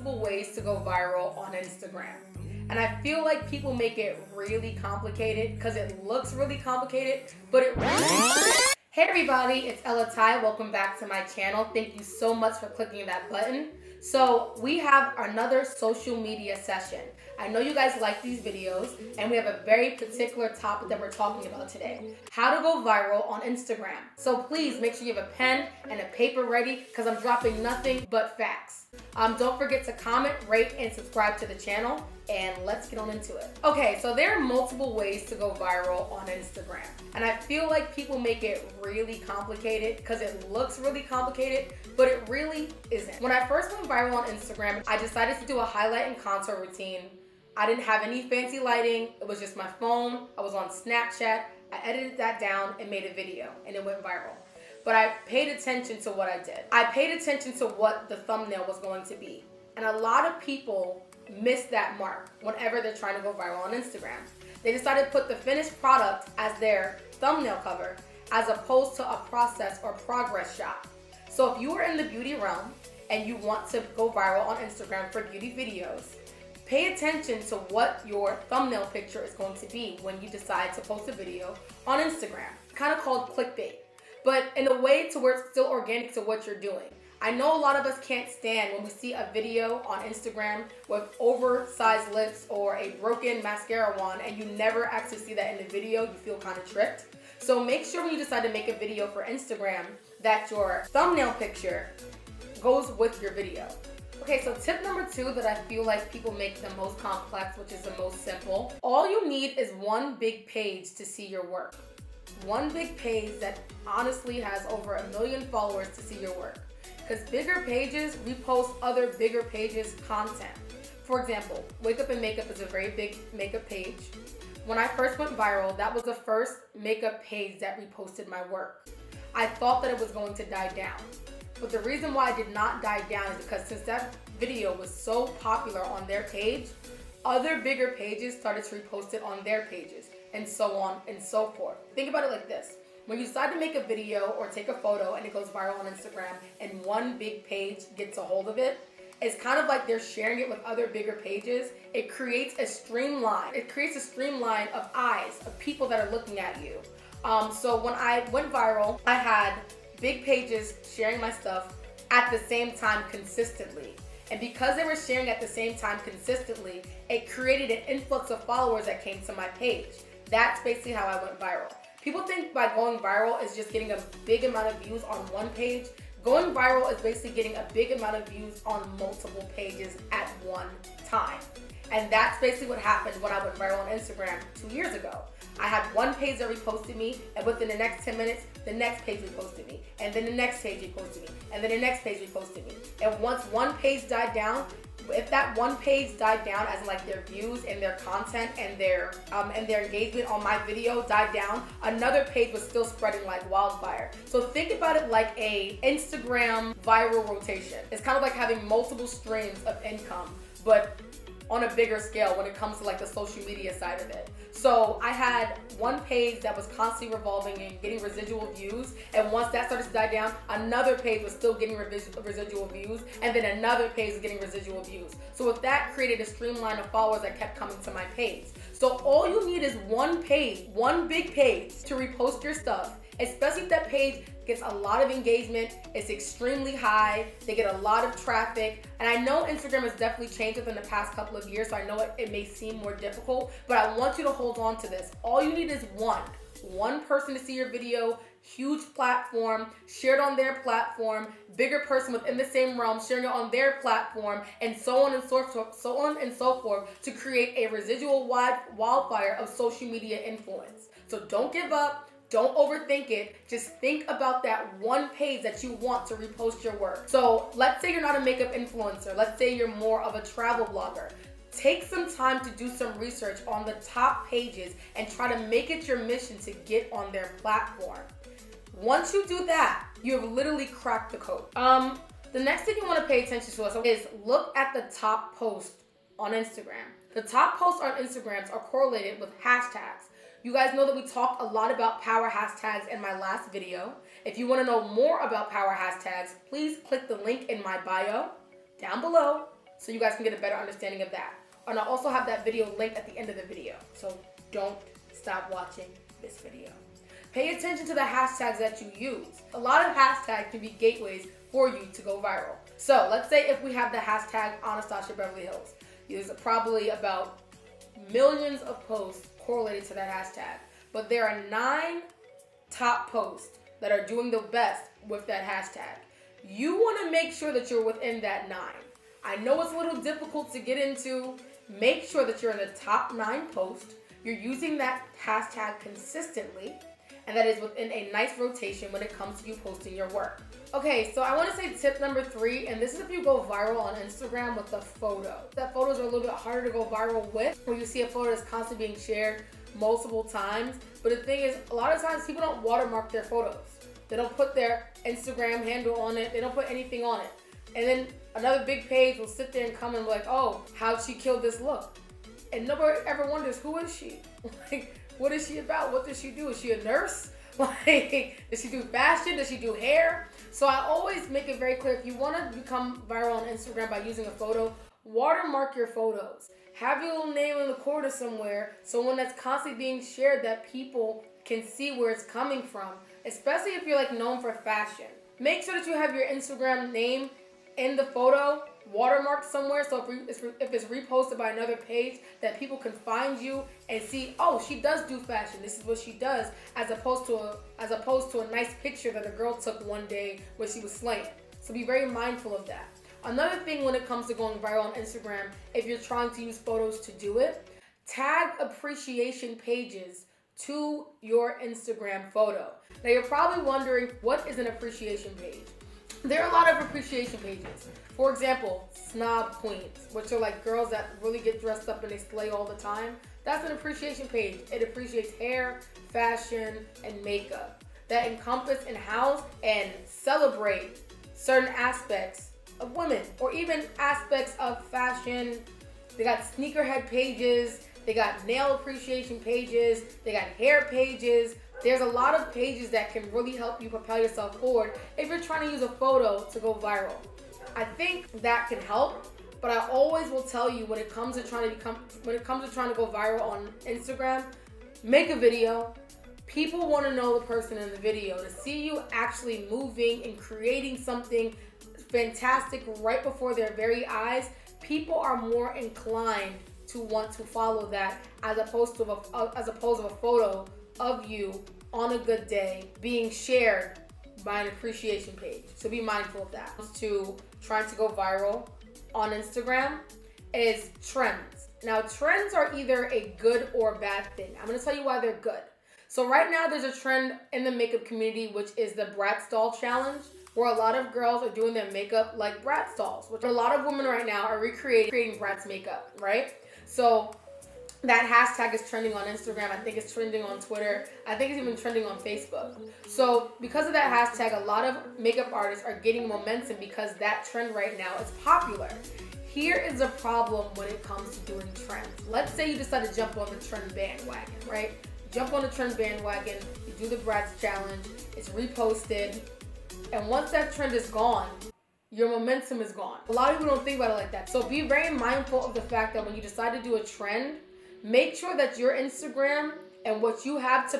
multiple ways to go viral on Instagram. And I feel like people make it really complicated because it looks really complicated, but it really isn't. Hey everybody, it's Thaii. Welcome back to my channel. Thank you so much for clicking that button. So we have another social media session. I know you guys like these videos, and we have a very particular topic that we're talking about today. How to go viral on Instagram. So please make sure you have a pen and a paper ready because I'm dropping nothing but facts. Don't forget to comment, rate, and subscribe to the channel, and let's get on into it. Okay, so there are multiple ways to go viral on Instagram, and I feel like people make it really complicated because it looks really complicated, but it really isn't. When I first went viral on Instagram, I decided to do a highlight and contour routine. I didn't have any fancy lighting. It was just my phone. I was on Snapchat. I edited that down and made a video, and it went viral. But I paid attention to what I did. I paid attention to what the thumbnail was going to be. And a lot of people miss that mark whenever they're trying to go viral on Instagram. They decided to put the finished product as their thumbnail cover as opposed to a process or progress shot. So if you are in the beauty realm and you want to go viral on Instagram for beauty videos, pay attention to what your thumbnail picture is going to be when you decide to post a video on Instagram. It's kind of called clickbait, but in a way to where it's still organic to what you're doing. I know a lot of us can't stand when we see a video on Instagram with oversized lips or a broken mascara wand and you never actually see that in the video. You feel kind of tricked. So make sure when you decide to make a video for Instagram that your thumbnail picture goes with your video. Okay, so tip number 2 that I feel like people make the most complex, which is the most simple. All you need is one big page to see your work. One big page that honestly has over 1 million followers to see your work. Because bigger pages repost other bigger pages' content. For example, Wake Up and Makeup is a very big makeup page. When I first went viral, that was the first makeup page that reposted my work. I thought that it was going to die down. But the reason why it did not die down is because since that video was so popular on their page, other bigger pages started to repost it on their pages, and so on and so forth. Think about it like this. When you decide to make a video or take a photo and it goes viral on Instagram and one big page gets a hold of it, it's kind of like they're sharing it with other bigger pages. It creates a streamline. It creates a streamline of eyes, of people that are looking at you. So when I went viral, I had big pages sharing my stuff at the same time consistently. And because they were sharing at the same time consistently, it created an influx of followers that came to my page. That's basically how I went viral. People think by going viral is just getting a big amount of views on one page. Going viral is basically getting a big amount of views on multiple pages at one time. And that's basically what happened when I went viral on Instagram 2 years ago. I had one page that reposted me, and within the next 10 minutes, the next page reposted me, and then the next page reposted me, and then the next page reposted me. And once one page died down, if that one page died down, as in like their views and their content and their engagement on my video died down, another page was still spreading like wildfire. So think about it like a Instagram viral rotation. It's kind of like having multiple streams of income, but on a bigger scale when it comes to like the social media side of it. So I had one page that was constantly revolving and getting residual views, and once that started to die down, another page was still getting residual views, and then another page was getting residual views. So with that created a streamline of followers that kept coming to my page. So all you need is one page, one big page to repost your stuff, especially if that page gets a lot of engagement, it's extremely high, they get a lot of traffic. And I know Instagram has definitely changed within the past couple of years, so I know it may seem more difficult, but I want you to hold on to this. All you need is one person to see your video, huge platform, shared on their platform, bigger person within the same realm, sharing it on their platform, and so on and so forth to create a residual wildfire of social media influence. So don't give up. Don't overthink it. Just think about that one page that you want to repost your work. So let's say you're not a makeup influencer. Let's say you're more of a travel blogger. Take some time to do some research on the top pages and try to make it your mission to get on their platform. Once you do that, you have literally cracked the code. The next thing you want to pay attention to is look at the top post on Instagram. The top posts on Instagrams are correlated with hashtags. You guys know that we talked a lot about power hashtags in my last video. If you want to know more about power hashtags, please click the link in my bio down below so you guys can get a better understanding of that. And I'll also have that video linked at the end of the video. So don't stop watching this video. Pay attention to the hashtags that you use. A lot of hashtags can be gateways for you to go viral. So let's say if we have the hashtag Anastasia Beverly Hills, there's probably about millions of posts correlated to that hashtag. But there are 9 top posts that are doing the best with that hashtag. You want to make sure that you're within that 9. I know it's a little difficult to get into. Make sure that you're in the top 9 posts. You're using that hashtag consistently, and that is within a nice rotation when it comes to you posting your work. Okay, so I want to say tip number 3, and this is if you go viral on Instagram with a photo. That photos are a little bit harder to go viral with, where you see a photo that's constantly being shared multiple times. But the thing is, a lot of times people don't watermark their photos. They don't put their Instagram handle on it. They don't put anything on it. And then another big page will sit there and come and be like, oh, how'd she kill this look? And nobody ever wonders, who is she? Like, what is she about? What does she do? Is she a nurse? Like, does she do fashion? Does she do hair? So I always make it very clear, if you want to become viral on Instagram by using a photo, watermark your photos. Have your little name in the corner somewhere, so when that's constantly being shared, that people can see where it's coming from, especially if you're like known for fashion. Make sure that you have your Instagram name in the photo watermarked somewhere, so if it's reposted by another page, that people can find you and see, oh, she does do fashion, this is what she does, as opposed to a nice picture that a girl took one day where she was slaying. So be very mindful of that. Another thing when it comes to going viral on Instagram, if you're trying to use photos to do it, tag appreciation pages to your Instagram photo. Now you're probably wondering, what is an appreciation page? There are a lot of appreciation pages. For example, snob queens, which are like girls that really get dressed up and they slay all the time. That's an appreciation page. It appreciates hair, fashion, and makeup that encompass and house and celebrate certain aspects of women, or even aspects of fashion. They got sneakerhead pages, they got nail appreciation pages, they got hair pages. There's a lot of pages that can really help you propel yourself forward if you're trying to use a photo to go viral. I think that can help, but I always will tell you, when it comes to trying to go viral on Instagram, make a video. People want to know the person in the video, to see you actually moving and creating something fantastic right before their very eyes. People are more inclined to want to follow that as opposed to a photo of you on a good day being shared by an appreciation page. So be mindful of that. To trying to go viral on Instagram is trends. Now trends are either a good or bad thing. I'm going to tell you why they're good. So right now there's a trend in the makeup community, which is the Bratz doll challenge, where a lot of girls are doing their makeup like Bratz dolls, which a lot of women right now are creating Bratz makeup, right? So that hashtag is trending on Instagram. I think it's trending on Twitter. I think it's even trending on Facebook. So because of that hashtag, a lot of makeup artists are getting momentum because that trend right now is popular. Here is a problem when it comes to doing trends. Let's say you decide to jump on the trend bandwagon, right? Jump on the trend bandwagon, you do the Bratz challenge, it's reposted, and once that trend is gone, your momentum is gone. A lot of people don't think about it like that. So be very mindful of the fact that when you decide to do a trend, make sure that your Instagram and what you have to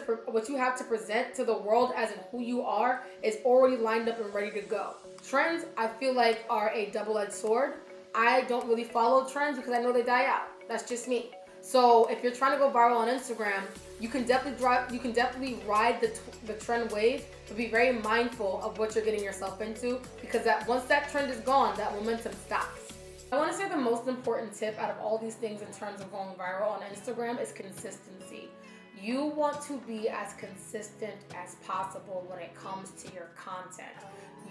present to the world as in who you are is already lined up and ready to go. Trends, I feel like, are a double-edged sword. I don't really follow trends because I know they die out. That's just me. So if you're trying to go viral on Instagram, you can definitely ride the trend wave, but be very mindful of what you're getting yourself into, because once that trend is gone, that momentum stops. I want to say the most important tip out of all these things in terms of going viral on Instagram is consistency. You want to be as consistent as possible when it comes to your content.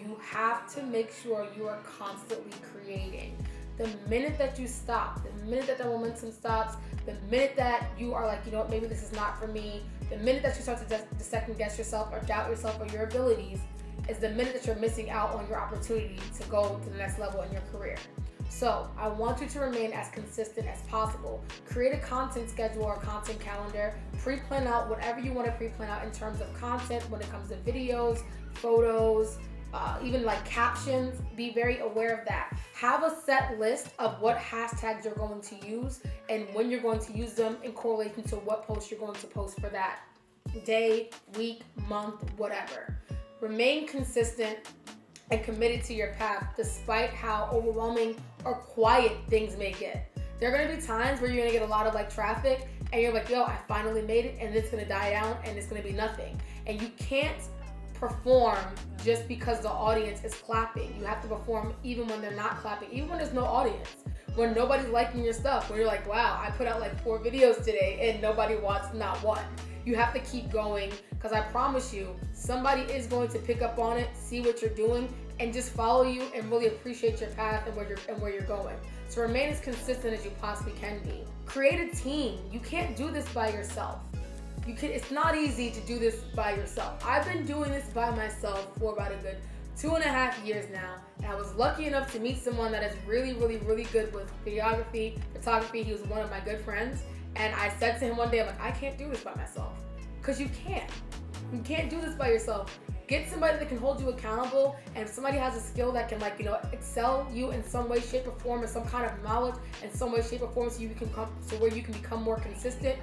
You have to make sure you are constantly creating. The minute that you stop, the minute that the momentum stops, the minute that you are like, you know what, maybe this is not for me, the minute that you start to second guess yourself or doubt yourself or your abilities, is the minute that you're missing out on your opportunity to go to the next level in your career. So I want you to remain as consistent as possible. Create a content schedule or content calendar. Pre-plan out whatever you want to pre-plan out in terms of content when it comes to videos, photos, even like captions. Be very aware of that. Have a set list of what hashtags you're going to use and when you're going to use them in correlation to what post you're going to post for that day, week, month, whatever. Remain consistent and committed to your path despite how overwhelming or quiet things may get. There are going to be times where you're going to get a lot of like traffic and you're like, yo, I finally made it, and it's going to die down and it's going to be nothing. And you can't perform just because the audience is clapping. You have to perform even when they're not clapping, even when there's no audience, when nobody's liking your stuff, when you're like, wow, I put out like 4 videos today and nobody watched not one. You have to keep going, because I promise you, somebody is going to pick up on it, see what you're doing, and just follow you and really appreciate your path and where you're going. So remain as consistent as you possibly can be. Create a team. You can't do this by yourself. It's not easy to do this by yourself. I've been doing this by myself for about a good 2.5 years now, and I was lucky enough to meet someone that is really, really, really good with videography, photography. He was one of my good friends, and I said to him one day, I'm like, I can't do this by myself. Because you can't. You can't do this by yourself. Get somebody that can hold you accountable, and if somebody has a skill that can, like, you know, excel you in some way, shape, or form, or some kind of knowledge in some way, shape, or form, so where you can become more consistent,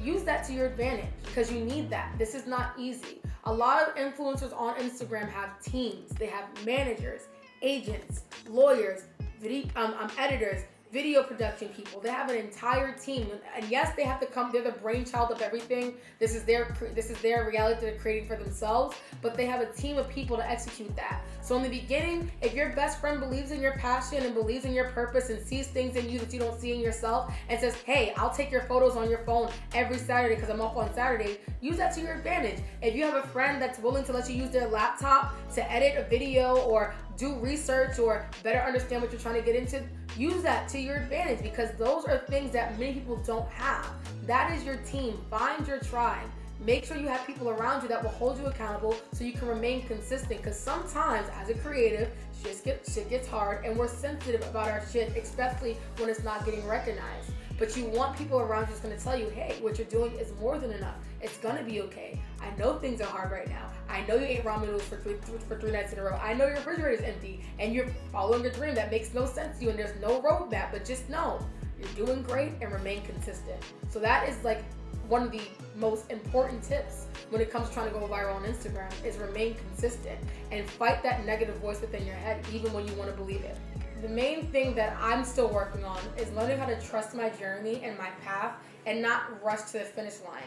use that to your advantage, because you need that. This is not easy. A lot of influencers on Instagram have teams. They have managers, agents, lawyers, editors, video production people. They have an entire team, and yes, they have to come. They're the brainchild of everything. This is their reality they're creating for themselves, but they have a team of people to execute that. So in the beginning, if your best friend believes in your passion and believes in your purpose and sees things in you that you don't see in yourself and says, hey, I'll take your photos on your phone every Saturday because I'm off on Saturday, use that to your advantage. If you have a friend that's willing to let you use their laptop to edit a video or do research or better understand what you're trying to get into, use that to your advantage, because those are things that many people don't have. That is your team. Find your tribe. Make sure you have people around you that will hold you accountable so you can remain consistent, because sometimes as a creative, shit gets hard and we're sensitive about our shit, especially when it's not getting recognized. But you want people around you that's going to tell you, hey, what you're doing is more than enough. It's going to be okay. I know things are hard right now. I know you ate ramen noodles for three nights in a row. I know your refrigerator is empty and you're following your dream that makes no sense to you and there's no roadmap, but just know you're doing great and remain consistent. So that is like one of the most important tips when it comes to trying to go viral on Instagram, is remain consistent and fight that negative voice within your head even when you want to believe it. The main thing that I'm still working on is learning how to trust my journey and my path and not rush to the finish line.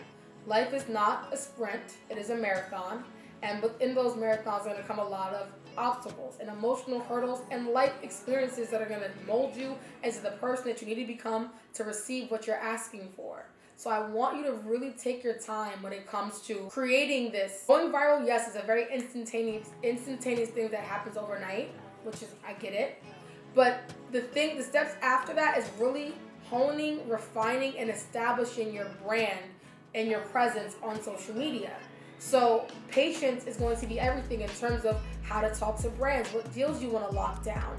Life is not a sprint, it is a marathon, and within those marathons are going to come a lot of obstacles and emotional hurdles and life experiences that are going to mold you into the person that you need to become to receive what you're asking for. So I want you to really take your time when it comes to creating this. Going viral, yes, is a very instantaneous thing that happens overnight, which is, I get it. But the steps after that is really honing, refining, and establishing your brand and your presence on social media. So patience is going to be everything in terms of how to talk to brands, what deals you want to lock down,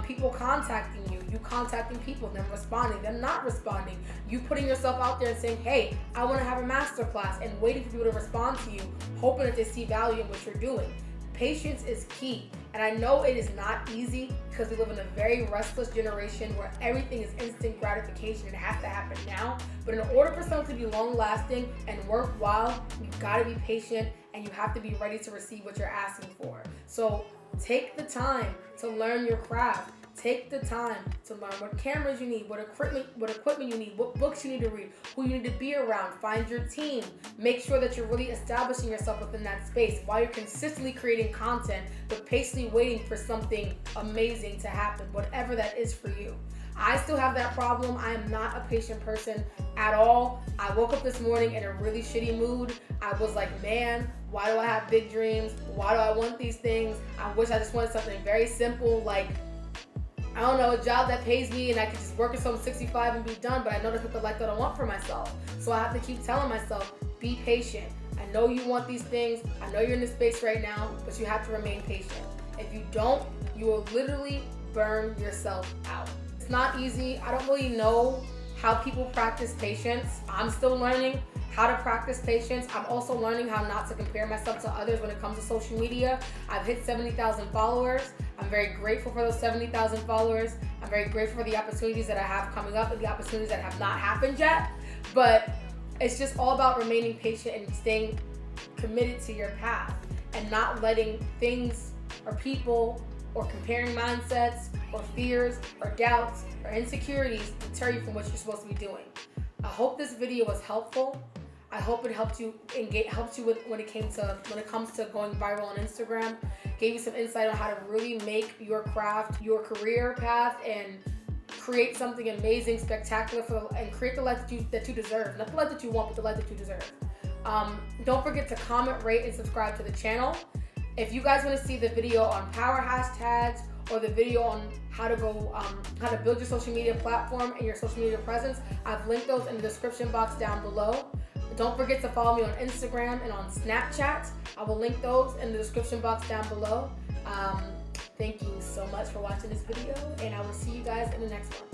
people contacting you, you contacting people, them responding, them not responding, you putting yourself out there and saying, hey, I want to have a masterclass, and waiting for people to respond to you, hoping that they see value in what you're doing. Patience is key. And I know it is not easy because we live in a very restless generation where everything is instant gratification and it has to happen now. But in order for something to be long lasting and worthwhile, you've got to be patient and you have to be ready to receive what you're asking for. So take the time to learn your craft. Take the time to learn what cameras you need, what equipment you need, what books you need to read, who you need to be around. Find your team. Make sure that you're really establishing yourself within that space while you're consistently creating content, but patiently waiting for something amazing to happen, whatever that is for you. I still have that problem. I am not a patient person at all. I woke up this morning in a really shitty mood. I was like, man, why do I have big dreams? Why do I want these things? I wish I just wanted something very simple, like, I don't know, a job that pays me and I can just work until I'm 65 and be done, but I know that's not the life that I want for myself. So I have to keep telling myself, be patient. I know you want these things. I know you're in this space right now, but you have to remain patient. If you don't, you will literally burn yourself out. It's not easy. I don't really know how people practice patience. I'm still learning. how to practice patience. I'm also learning how not to compare myself to others when it comes to social media. I've hit 70,000 followers. I'm very grateful for those 70,000 followers. I'm very grateful for the opportunities that I have coming up and the opportunities that have not happened yet. But it's just all about remaining patient and staying committed to your path and not letting things or people or comparing mindsets or fears or doubts or insecurities deter you from what you're supposed to be doing. I hope this video was helpful. I hope it helped you with when it comes to going viral on Instagram. Gave you some insight on how to really make your craft your career path and create something amazing, spectacular, and create the life that you deserve. Not the life that you want, but the life that you deserve. Don't forget to comment, rate, and subscribe to the channel. If you guys want to see the video on power hashtags or the video on how to build your social media platform and your social media presence, I've linked those in the description box down below. Don't forget to follow me on Instagram and on Snapchat. I will link those in the description box down below. Thank you so much for watching this video, and I will see you guys in the next one.